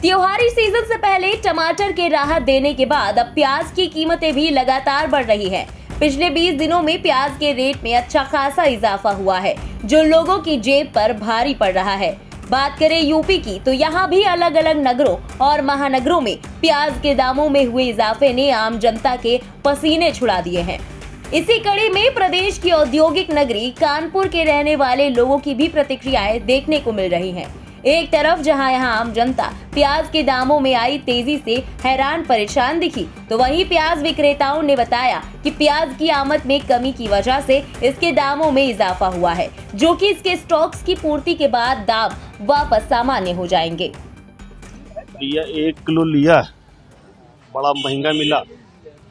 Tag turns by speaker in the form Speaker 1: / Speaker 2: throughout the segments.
Speaker 1: त्योहारी सीजन से पहले टमाटर के राहत देने के बाद अब प्याज की कीमतें भी लगातार बढ़ रही हैं। पिछले 20 दिनों में प्याज के रेट में अच्छा खासा इजाफा हुआ है, जो लोगों की जेब पर भारी पड़ रहा है। बात करें यूपी की, तो यहाँ भी अलग अलग नगरों और महानगरों में प्याज के दामों में हुए इजाफे ने आम जनता के पसीने छुड़ा दिए हैं। इसी कड़ी में प्रदेश की औद्योगिक नगरी कानपुर के रहने वाले लोगों की भी प्रतिक्रियाएं देखने को मिल रही हैं। एक तरफ जहां यहां आम जनता प्याज के दामों में आई तेजी से हैरान परेशान दिखी, तो वहीं प्याज विक्रेताओं ने बताया कि प्याज की आमद में कमी की वजह से इसके दामों में इजाफा हुआ है, जो कि इसके स्टॉक्स की पूर्ति के बाद दाम वापस सामान्य हो जाएंगे।
Speaker 2: भैया 1 किलो लिया, बड़ा महंगा मिला।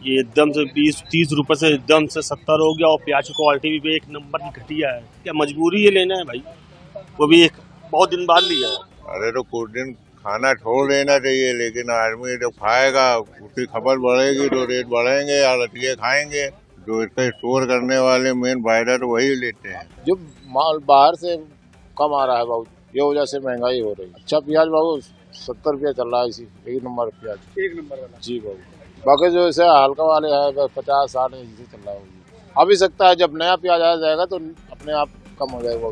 Speaker 2: ये एकदम से 20-30 रुपए से एकदम से 70 हो गया, और प्याज की क्वालिटी भी एक नंबर की घटिया है। क्या मजबूरी है लेना है भाई, वो भी एक बहुत दिन बाद लिया है।
Speaker 3: अरे तो कुछ दिन खाना छोड़ देना चाहिए, लेकिन आदमी जब खाएगा उसकी खपत बढ़ेगी तो रेट बढ़ेंगे या लटिए खाएंगे। जो इसका स्टोर करने वाले मेन फायदा तो वही लेते हैं।
Speaker 4: जो माल बाहर से कम आ रहा है बहुत, ये वजह से महंगाई हो रही है। अच्छा प्याज बाबू 70 रुपया चल रहा है, इसी 1 नंबर प्याज, 1 नंबर वाला जी बाबू। बाकी जो ऐसे हल्का वाले है 50-60 ऐसे चल रहा है। अभी सकता है जब नया प्याज आ जाएगा तो अपने आप कम हो जाएगा।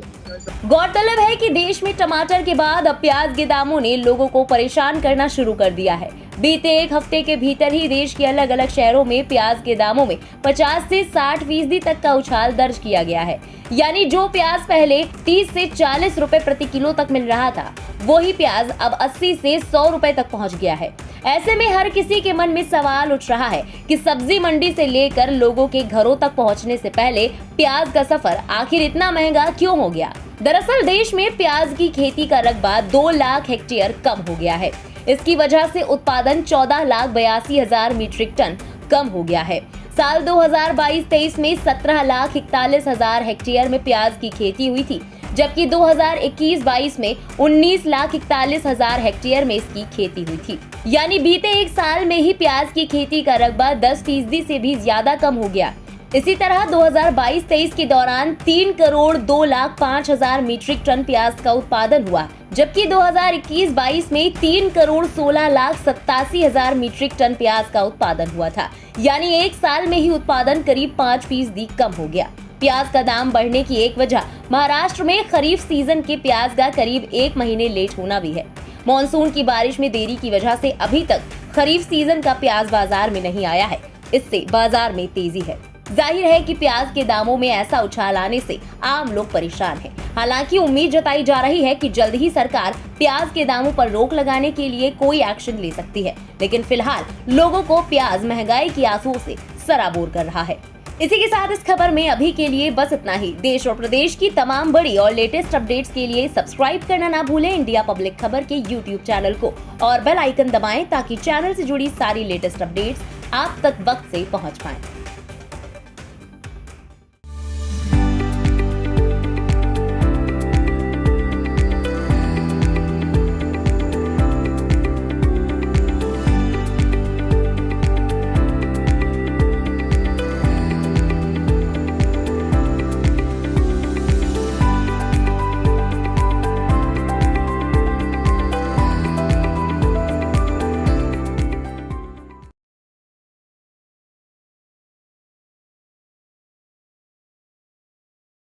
Speaker 1: गौरतलब है कि देश में टमाटर के बाद अब प्याज के दामों ने लोगों को परेशान करना शुरू कर दिया है। बीते एक हफ्ते के भीतर ही देश के अलग अलग शहरों में प्याज के दामों में 50 से 60% तक का उछाल दर्ज किया गया है। यानी जो प्याज पहले 30 से 40 रुपए प्रति किलो तक मिल रहा था, वही प्याज अब 80 से 100 रुपए तक पहुंच गया है। ऐसे में हर किसी के मन में सवाल उठ रहा है कि सब्जी मंडी से लेकर लोगों के घरों तक पहुंचने से पहले प्याज का सफर आखिर इतना महंगा क्यों हो गया। दरअसल देश में प्याज की खेती का रकबा 2 लाख हेक्टेयर कम हो गया है। इसकी वजह से उत्पादन 14,82,000 मीट्रिक टन कम हो गया है। साल 2022-23 में 17,41,000 हेक्टेयर में प्याज की खेती हुई थी, जबकि 2021-22 में 19,41,000 हेक्टेयर में इसकी खेती हुई थी। यानी बीते एक साल में ही प्याज की खेती का रकबा 10% से भी ज्यादा कम हो गया। इसी तरह 2022-23 के दौरान 3,02,05,000 मीट्रिक टन प्याज का उत्पादन हुआ, जबकि 2021-22 में 3,16,87,000 मीट्रिक टन प्याज का उत्पादन हुआ था। यानी एक साल में ही उत्पादन करीब 5% कम हो गया। प्याज का दाम बढ़ने की एक वजह महाराष्ट्र में खरीफ सीजन के प्याज का करीब 1 महीने लेट होना भी है। मॉनसून की बारिश में देरी की वजह से अभी तक खरीफ सीजन का प्याज बाजार में नहीं आया है। इससे बाजार में तेजी है। जाहिर है कि प्याज के दामों में ऐसा उछाल आने से आम लोग परेशान हैं। हालांकि उम्मीद जताई जा रही है कि जल्द ही सरकार प्याज के दामों पर रोक लगाने के लिए कोई एक्शन ले सकती है, लेकिन फिलहाल लोगों को प्याज महंगाई की आंसुओं से सराबोर कर रहा है। इसी के साथ इस खबर में अभी के लिए बस इतना ही। देश और प्रदेश की तमाम बड़ी और लेटेस्ट अपडेट्स के लिए सब्सक्राइब करना ना भूलें इंडिया पब्लिक खबर के YouTube चैनल को, और बेल आइकन दबाएं ताकि चैनल से जुड़ी सारी लेटेस्ट अपडेट्स आप तक वक्त से पहुंच पाएं।